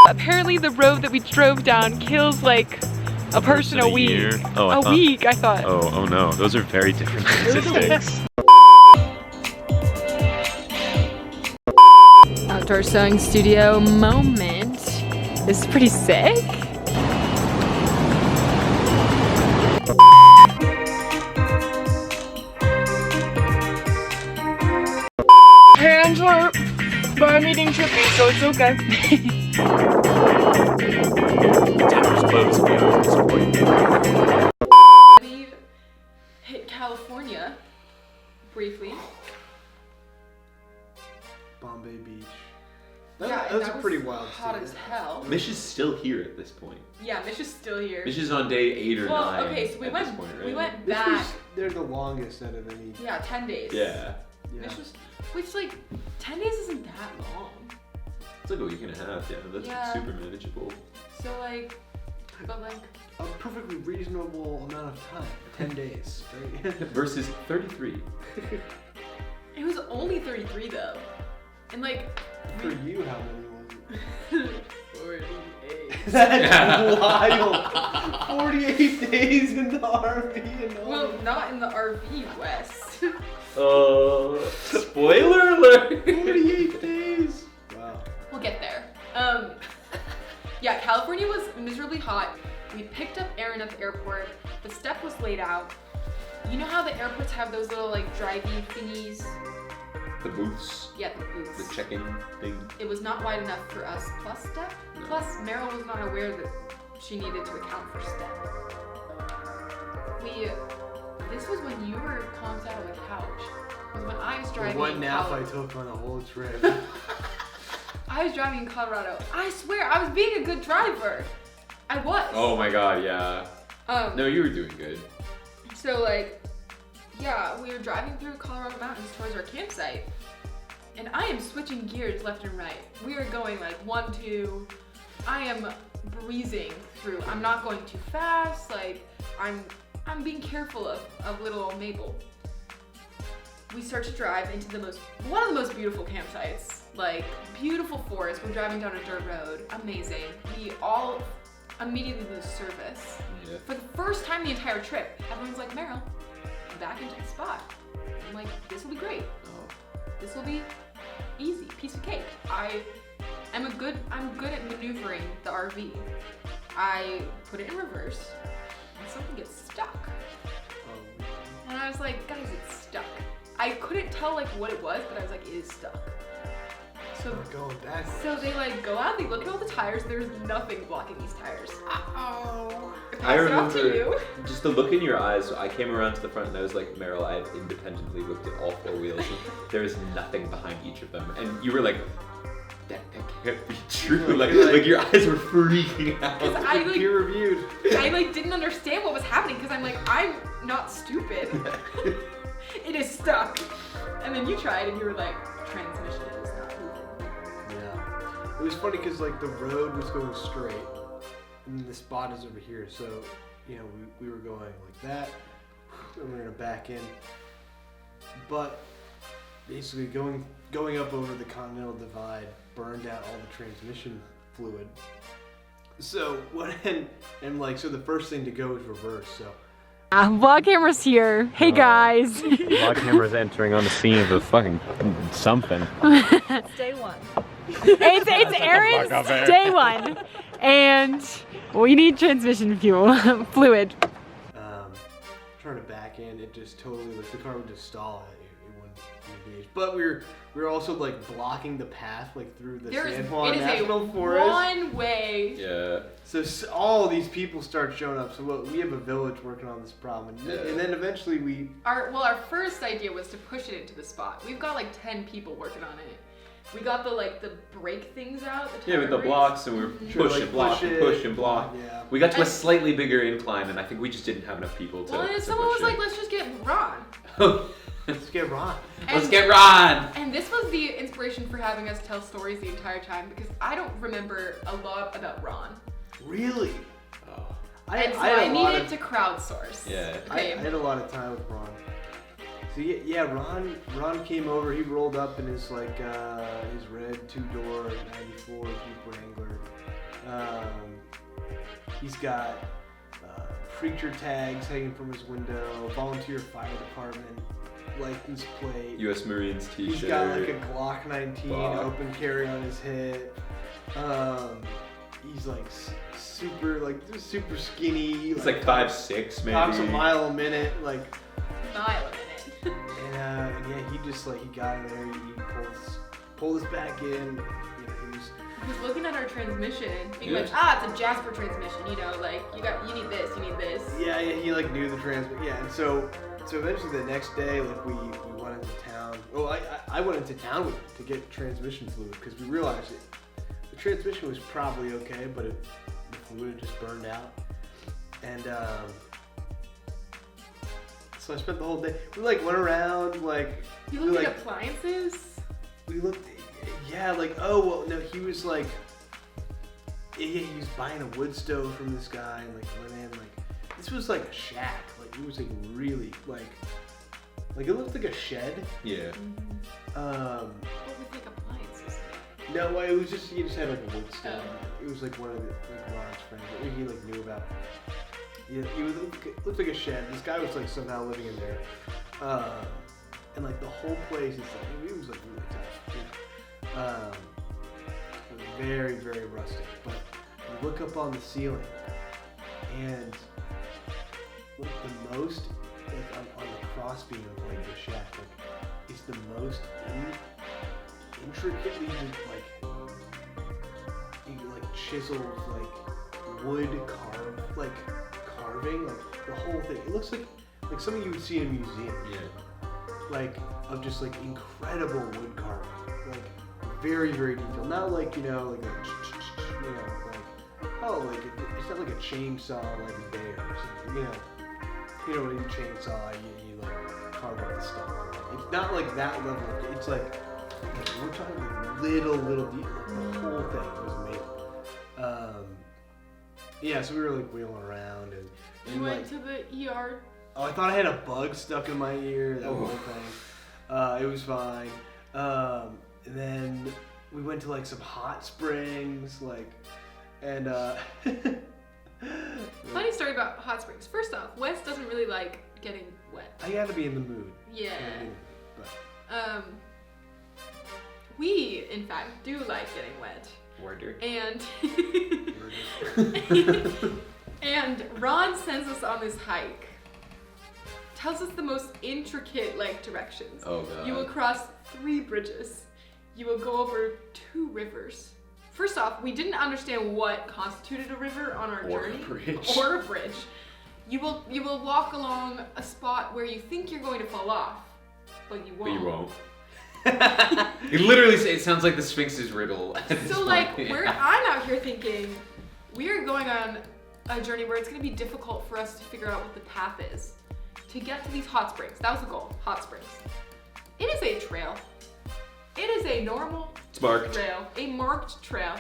Apparently the road that we drove down kills like a person a week. Oh, week, I thought. Oh no, those are very different statistics. Outdoor sewing studio moment. This is pretty sick. Hands are, but I'm eating chippy, so it's okay. Dinner's close beyond this point. We hit California briefly. Bombay Beach. Yeah, that was a pretty wild hot scene. as hell. Mish is still here at this point. Yeah, Mish is still here. Mish is on day 8 or 9. Okay, so we at went this point, right? we went This back. was, they're the longest out of any. Yeah, 10 days. Yeah. Mish was, which like 10 days isn't that long. It's like a week and a half, yeah. That's super manageable. So like, but like A perfectly reasonable amount of time. 10 days, right? Versus 33. it was only 33 though, and like For you, how many was it? 48. That's wild. 48 days in the RV and all. Well, not in the RV, Wes. Spoiler alert! 48 days. Wow. We'll get there. Yeah, California was miserably hot. We picked up Erin at the airport. The step was laid out. You know how the airports have those little like drive-in thingies? The booths. Yeah, the booths. The check-in thing. It was not wide enough for us plus step. No. Plus, Meryl was not aware that she needed to account for step. This was when you were conked out of the couch. It was when I was driving. One in nap I Colorado. took on the whole trip. I was driving in Colorado. I swear, I was being a good driver. I was. Oh my god, yeah. No, you were doing good. So like, yeah, we were driving through Colorado mountains towards our campsite, and I am switching gears left and right. We are going like 1, 2. I am breezing through. I'm not going too fast. Like I'm being careful of little old Mabel. We start to drive into one of the most beautiful campsites. Like beautiful forest. We're driving down a dirt road. Amazing. We all immediately lose service. Yeah. For the first time the entire trip, everyone's like, Meryl, back into the spot. I'm like, this will be great. Oh. This will be easy, piece of cake. I'm good at maneuvering the RV. I put it in reverse and something gets stuck. And I was like, guys, it's stuck. I couldn't tell like what it was, but I was like, it is stuck. So We're going back. So they like go out, they look at all the tires, there's nothing blocking these tires. Oh. I Pass it off to remember you. just the look in your eyes. So I came around to the front and I was like, Meryl, I had independently looked at all 4 wheels. And there is nothing behind each of them. And you were like, that can't be true. Like your eyes were freaking out. I like, Peer reviewed. I like didn't understand what was happening because I'm like, I'm not stupid. It is stuck. And then you tried and you were like, transmission is not moving. Yeah. It was funny because like the road was going straight and the spot is over here. So, you know, we were going like that and we're gonna back in. But basically going up over the Continental Divide burned out all the transmission fluid. So so the first thing to go is reverse. So Vlog camera's here. Hey guys. Vlog camera's entering on the scene of the fucking something. It's day 1. It's Erin's day 1. And we need transmission fluid. trying to back in, it just totally, like, the car would just stall. It wouldn't engage. But we were also like blocking the path like through the San Juan National Forest. One way. Yeah. So all these people start showing up. So we have a village working on this problem, and then eventually Our first idea was to push it into the spot. We've got like 10 people working on it. We got the brake things out. Yeah, with the blocks, and we were push and block. Yeah. We got to a slightly bigger incline, and I think we just didn't have enough people to. Well, and someone was like, "Let's just get Ron." Let's get Ron. Let's get Ron. And this was the inspiration for having us tell stories the entire time because I don't remember a lot about Ron. Really? I needed to crowdsource. Yeah. I had a lot of time with Ron. So yeah, Ron came over. He rolled up in his like his red 2-door '94 Jeep Wrangler. He's got preacher tags hanging from his window. Volunteer fire department license plate. U.S. Marines T-shirt. He's got like a Glock 19 Wow. open carry on his hip. He's like super skinny. He's like 5'6", maybe. Talks a mile a minute, like. Mile a minute. And yeah, he just like he got in there. He pulled us back in. You know, He was looking at our transmission, being Yeah. like, it's a Jasper transmission. You know, like you need this, you need this. Yeah, he like knew the transmission. Yeah, and so eventually the next day, like we went into town. Well, I went into town to get transmission fluid because we realized the transmission was probably okay, but the fluid had just burned out. And so I spent the whole day. We like went around like. You looked like, at appliances. We looked. Yeah, like no, he was like. Yeah, he was buying a wood stove from this guy and like went in like. This was like a shack. Like it was like really like it looked like a shed. Yeah. What with like appliances? No, it was just he just had like a wood stove. Oh. It was like one of the Ron's friends that he like knew about. Yeah, he looked like a shed. This guy was like somehow living in there, and like the whole place is like it was like really tough. Very very rustic. But you look up on the ceiling, and like the most like on the crossbeam of like the shack, like it's the most intricately just like chiseled like wood carving like the whole thing. It looks like something you would see in a museum. Yeah. Like of just like incredible wood carving, like very very detailed. Not like like it's not like a chainsaw like a bear or something. You know when you chainsaw you like carve out the stuff. It's not like that level. It's like we're talking like little detail. Like the whole thing was amazing. Yeah, so we were like wheeling around and You went to the ER. Oh, I thought I had a bug stuck in my ear. That whole thing. It was fine. And then we went to like some hot springs, and Funny story about hot springs. First off, Wes doesn't really like getting wet. I gotta be in the mood. Yeah. But We in fact do like getting wet. Worder. And Ron sends us on this hike. Tells us the most intricate directions. Oh god. You will cross 3 bridges. You will go over 2 rivers. First off, we didn't understand what constituted a river on our journey. Or a bridge. You will walk along a spot where you think you're going to fall off, but you won't. But you won't. It literally it sounds like the Sphinx's riddle. So I'm out here thinking we are going on a journey where it's going to be difficult for us to figure out what the path is to get to these hot springs. That was the goal, hot springs. It is a trail. It is a normal trail, a marked trail.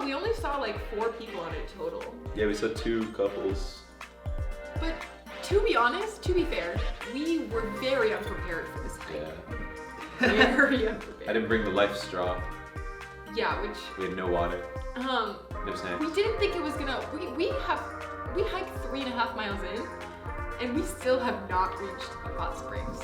We only saw 4 people on it total. Yeah, we saw 2 couples. But to be honest, to be fair, we were very unprepared for this hike. Yeah. Very unprepared. I didn't bring the life straw. Yeah, which We had no water. No snacks. we didn't think it was gonna. We hiked 3.5 miles in, and we still have not reached the hot springs.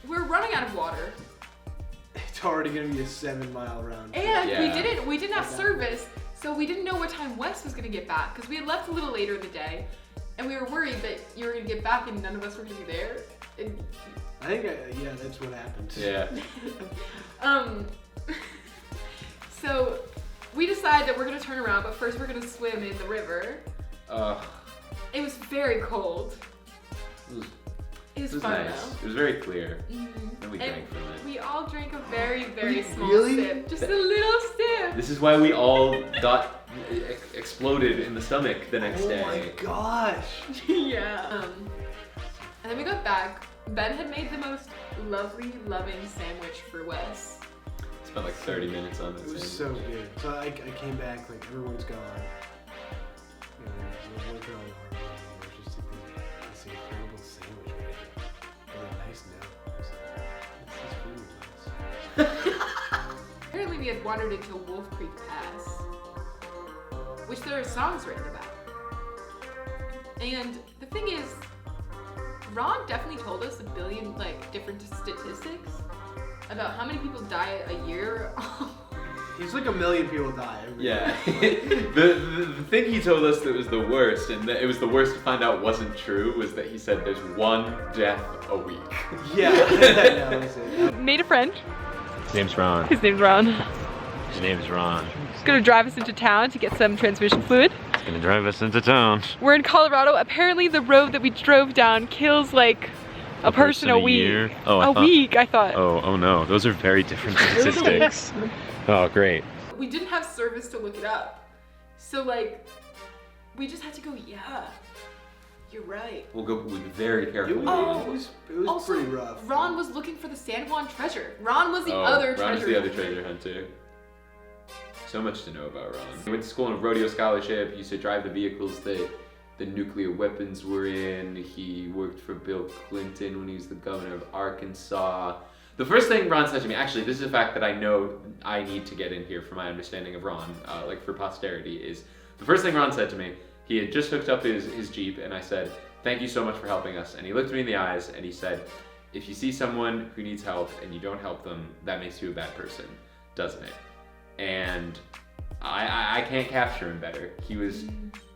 We're running out of water. It's already gonna be a 7-mile round trip. And Yeah. we didn't have service, so we didn't know what time Wes was gonna get back, because we had left a little later in the day, and we were worried that you were gonna get back and none of us were gonna be there. And, I think that's what happened. Yeah. So we decided that we're gonna turn around, but first we're gonna swim in the river. It was very cold. It was It was fun nice. though. It was very clear. Mhm. Then we And drank from it. we all drank a very, very small Really? sip. Just a little sip. This is why we all got exploded in the stomach the next day. Oh my gosh. Yeah. And then we got back. Ben had made the most lovely, loving sandwich for Wes. Spent like 30 minutes on It this. was so good. So I came back, like everyone's gone. You know, we're working on our own. There's just like this incredible sandwich made. Really nice now. This is really nice. Apparently we had wandered into Wolf Creek Pass, which there are songs written about. And the thing is, Ron definitely told us a billion different statistics about how many people die a year. He's like 1 million people die every Yeah. the thing he told us that was the worst, and that it was the worst to find out wasn't true, was that he said there's 1 death a week. Yeah, I know. Made a friend. His name's Ron. His name's Ron. His name's Ron. He's gonna drive us into town to get some transmission fluid. He's gonna drive us into town. We're in Colorado. Apparently the road that we drove down kills like a person a week. Year? Oh, a week, I thought. Oh no, those are very different statistics. Oh, great. We didn't have service to look it up. So we just had to go, yeah, you're right. We'll go be very It careful. was Also, pretty rough. Ron was looking for the San Juan treasure. Ron was the Oh, other Ron treasure. was the other treasure hunter. So much to know about Ron. He went to school on a rodeo scholarship, used to drive the vehicles that the nuclear weapons were in. He worked for Bill Clinton when he was the governor of Arkansas. The first thing Ron said to me, actually, this is a fact that I know I need to get in here for my understanding of Ron, for posterity, is the first thing Ron said to me, he had just hooked up his Jeep, and I said, "Thank you so much for helping us." And he looked me in the eyes and he said, "If you see someone who needs help and you don't help them, that makes you a bad person, doesn't it?" And I can't capture him better. He was,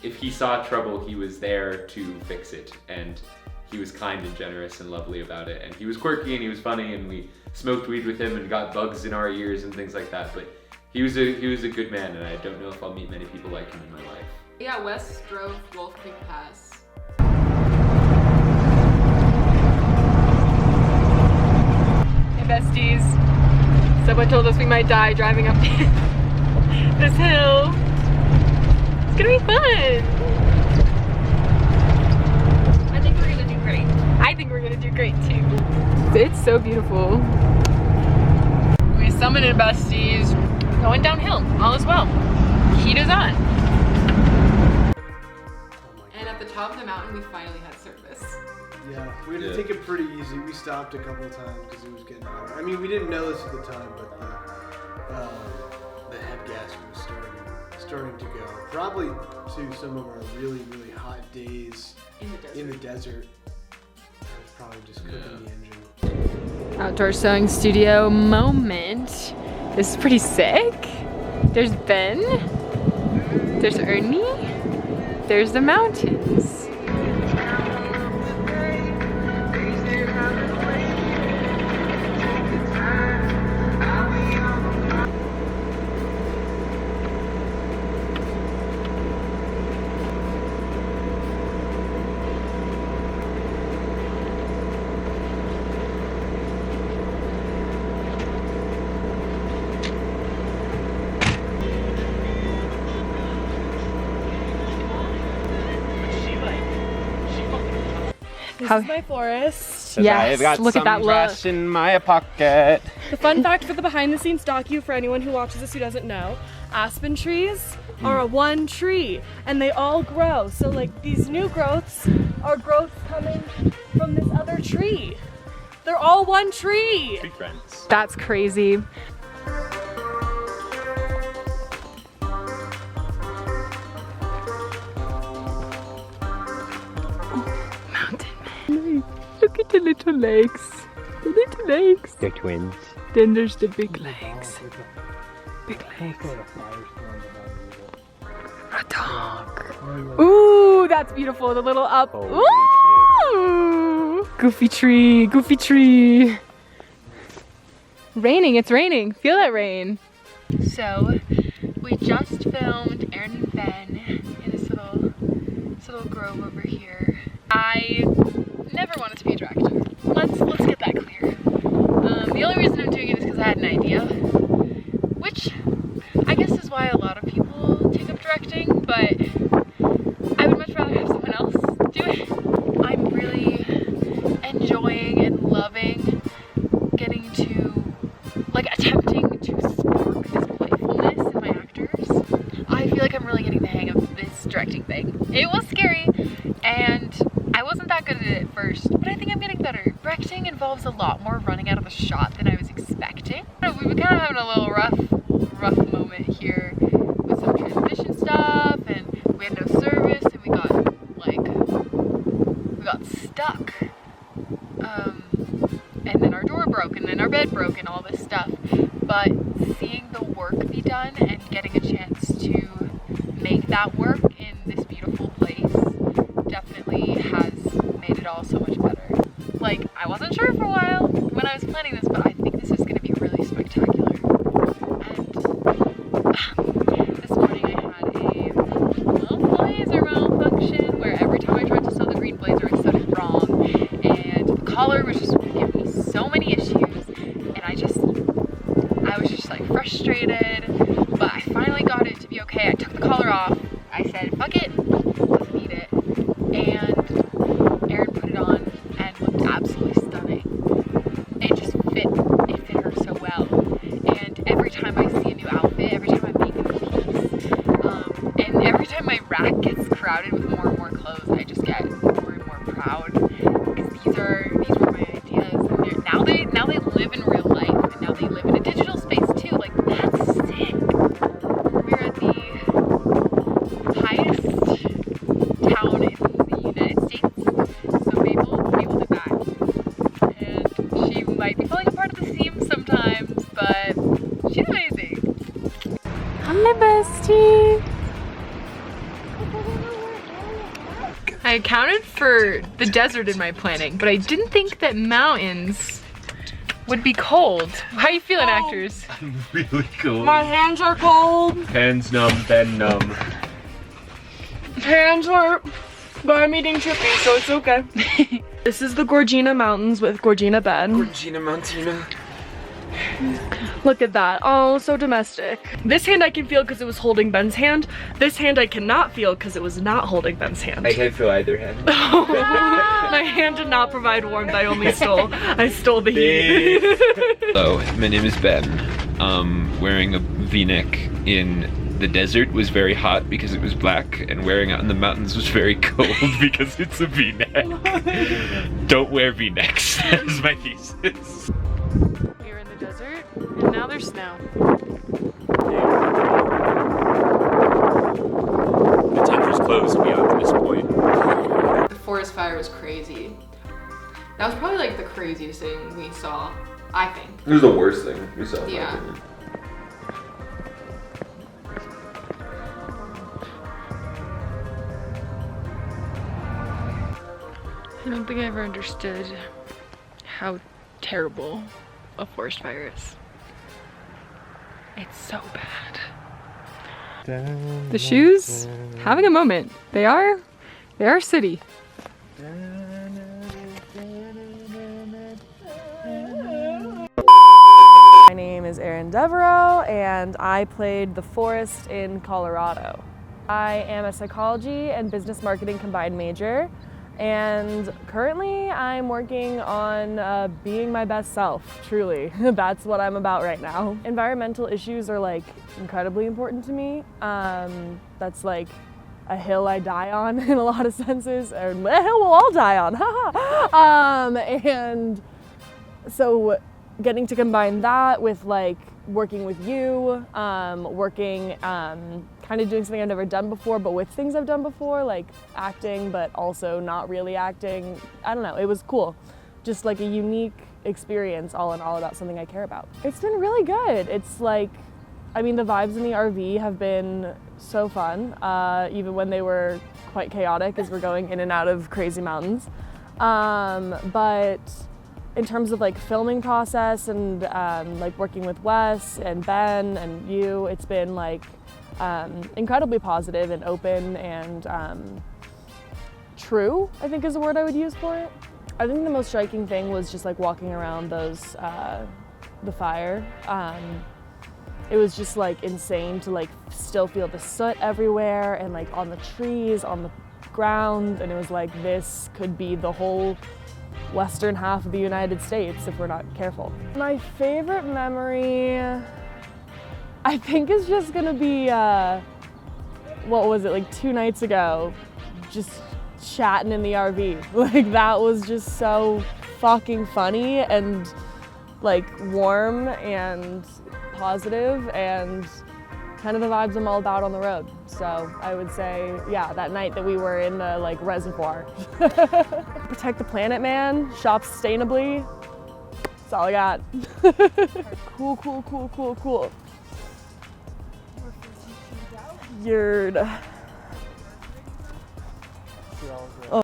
if he saw trouble, he was there to fix it, and he was kind and generous and lovely about it, and he was quirky and he was funny, and we smoked weed with him and got bugs in our ears and things like that. But he was a good man, and I don't know if I'll meet many people like him in my life. Yeah, Wes drove Wolf Creek Pass. Hey besties. Someone told us we might die driving up this hill. It's gonna be fun. I think we're gonna do great. I think we're gonna do great too. It's so beautiful. We summited besties. Going downhill, all is well. Heat is on. And at the top of the mountain, we finally had service. Yeah, we had to take it pretty easy. We stopped a couple of times because it was getting hotter. I mean, we didn't know this at the time, but the head gas was starting to go. Probably to some of our really, really hot days In the desert. It was probably just cooking the engine. Outdoor sewing studio moment. This is pretty sick. There's Ben. There's Ernie. There's the mountains. This is my forest. Yes, I've got look at some that look. grass in my pocket. The fun fact for the behind the scenes docu for anyone who watches this who doesn't know, aspen trees are a one tree and they all grow. So these new growths are growths coming from this other tree. They're all one tree. Tree friends. That's crazy. Look at the little legs. The little legs. They're twins. Then there's the big legs. Big legs. A dog. Ooh, that's beautiful. The little up. Ooh. Goofy tree. Goofy tree. Raining. It's raining. Feel that rain. So, we just filmed Erin and Ben in this little grove over here. I never wanted to be a director. Let's get that clear. The only reason I'm doing it is because I had an idea, which I guess is why a lot of people take up directing, but I would much rather have someone else do it. I'm really enjoying and loving getting to, like, attempting to spark this playfulness in my actors. I feel like I'm really getting the hang of this directing thing. It was scary, and I wasn't that good at it at first, but I think I'm getting better. Directing involves a lot more running out of a shot than I was expecting. We've been kind of having a little rough moment here with some transmission stuff, and we had no service, and we got stuck. And then our door broke, and then our bed broke, and all this stuff. But seeing the work be done and getting a chance to make that work in this beautiful place definitely has made it all so much better. Like, I wasn't sure for a while when I was planning this, but I think this is going to be really spectacular. And this morning I had a little blazer malfunction where every time I tried to sew the green blazer I sewed it wrong, and the collar was just giving me so many issues, and I was just like frustrated, but I finally got it to be okay. I took the collar off. I said, fuck it, doesn't need it. And Erin put it on and looked absolutely stunning. It just fit her so well. And every time I see a new outfit, every time I'm making a piece, and every time my rack gets crowded with more and more clothes, I just get more and more proud, because these were my ideas, and now they live in real life, and now they live in a digital space too. Like, that's sick. We're at the highest town in the United States, so Mabel did that, and she might be falling apart at the seams sometimes, but she's amazing. Hi, bestie. I accounted for the desert in my planning, but I didn't think that mountains would be cold. How you feeling, actors? I'm really cold. My hands are cold. Hands numb, Ben numb. Hands hurt, but I'm eating chippy, so it's okay. This is the Gorgina Mountains with Gorgina Ben. Gorgina Mountina. Look at that. Oh, so domestic. This hand I can feel because it was holding Ben's hand. This hand I cannot feel because it was not holding Ben's hand. I can't feel either hand. My hand did not provide warmth. I only stole the heat. Hello, my name is Ben. Wearing a V-neck in the desert was very hot because it was black, and wearing it in the mountains was very cold because it's a V-neck. Don't wear V-necks. That is my thesis. We were in the desert, and now there's snow. The tent was closed beyond this point. The forest fire was crazy. That was probably like the craziest thing we saw, I think. It was the worst thing we saw. in my Yeah. opinion. I don't think I ever understood how terrible a forest fire is. It's so bad. The shoes, having a moment. They are city. My name is Erin Devereux, and I played the forest in Colorado. I am a psychology and business marketing combined major, and currently I'm working on being my best self, truly. That's what I'm about right now. Environmental issues are like incredibly important to me. That's like a hill I die on in a lot of senses, or a hill we'll all die on, and so getting to combine that with like working with you, kind of doing something I've never done before, but with things I've done before, like acting, but also not really acting. I don't know, it was cool. Just like a unique experience all in all about something I care about. It's been really good. It's like, I mean, the vibes in the RV have been so fun, even when they were quite chaotic as we're going in and out of crazy mountains. But in terms of like filming process and like working with Wes and Ben and you, it's been like incredibly positive and open and true, I think is the word I would use for it. I think the most striking thing was just like walking around those, the fire. It was just like insane to like still feel the soot everywhere and like on the trees, on the ground, and it was like this could be the whole western half of the United States if we're not careful. My favorite memory, I think, is just gonna be, what was it, like 2 nights ago, just chatting in the RV. Like that was just so fucking funny and like warm and positive and kind of the vibes I'm all about on the road. So I would say, yeah, that night that we were in the like reservoir. Protect the planet, man. Shop sustainably. That's all I got. Cool. Yerd. Oh.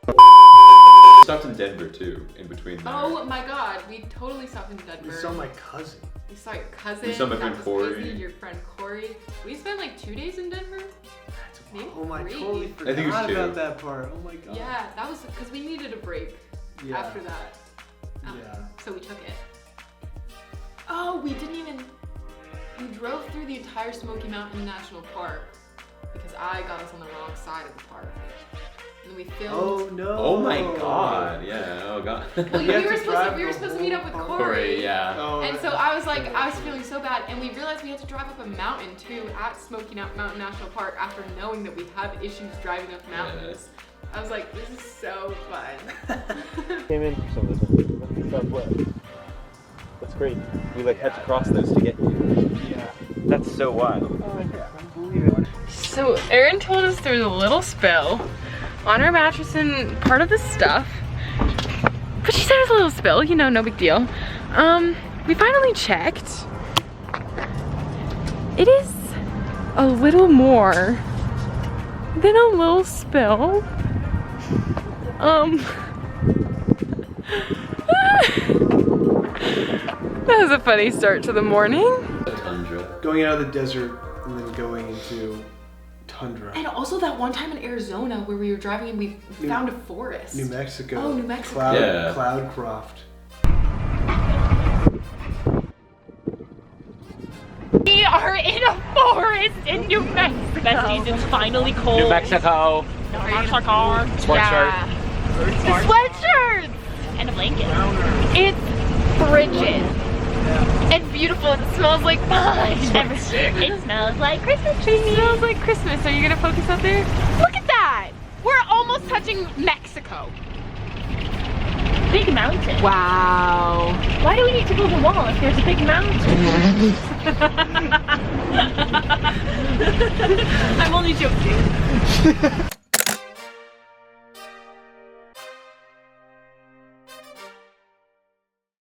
Stopped in Denver too, in between there. Oh my god, we totally stopped in Denver. We saw my cousin. We saw your cousin. We saw my friend that was Corey. crazy, your friend Corey. We spent like 2 days in Denver. Maybe Oh my, 3. totally I think it was forgot 2. about that part. Oh my god. Yeah, that was because we needed a break Yeah. after that. Yeah. So we took it. Oh, we didn't even. We drove through the entire Smoky Mountain National Park because I got us on the wrong side of the park. And we filmed. Oh no. Oh my god, yeah, oh god. Well, You we have were to supposed drive to the meet up with whole Corey. Corey, yeah. Oh, And so I was like, I was feeling so bad, and we realized we had to drive up a mountain too at Smoky Mountain National Park after knowing that we have issues driving up mountains. I was like, this is so fun. Came in for some of this Southwest. That's great. We like had to cross those to get here. Yeah. That's so wild. Oh yeah. Unbelievable. So Erin told us there was a little spill on our mattress and part of the stuff. But she said it was a little spill, you know, no big deal. We finally checked. It is a little more than a little spill. That was a funny start to the morning. Tundra. Going out of the desert and then going into tundra. And also that one time in Arizona where we were driving and we found a forest. New Mexico. Oh, New Mexico. Cloudcroft. We are in a forest in New Mexico. Best season's finally cold. New Mexico. Mexico. Sports shirt. The sweatshirts and a blanket. It's frigid and beautiful. It smells like fun. It smells like Christmas tree. It smells like Christmas. Are you gonna focus up there? Look at that. We're almost touching Mexico. Big mountain. Wow. Why do we need to build a wall if there's a big mountain? I'm only joking.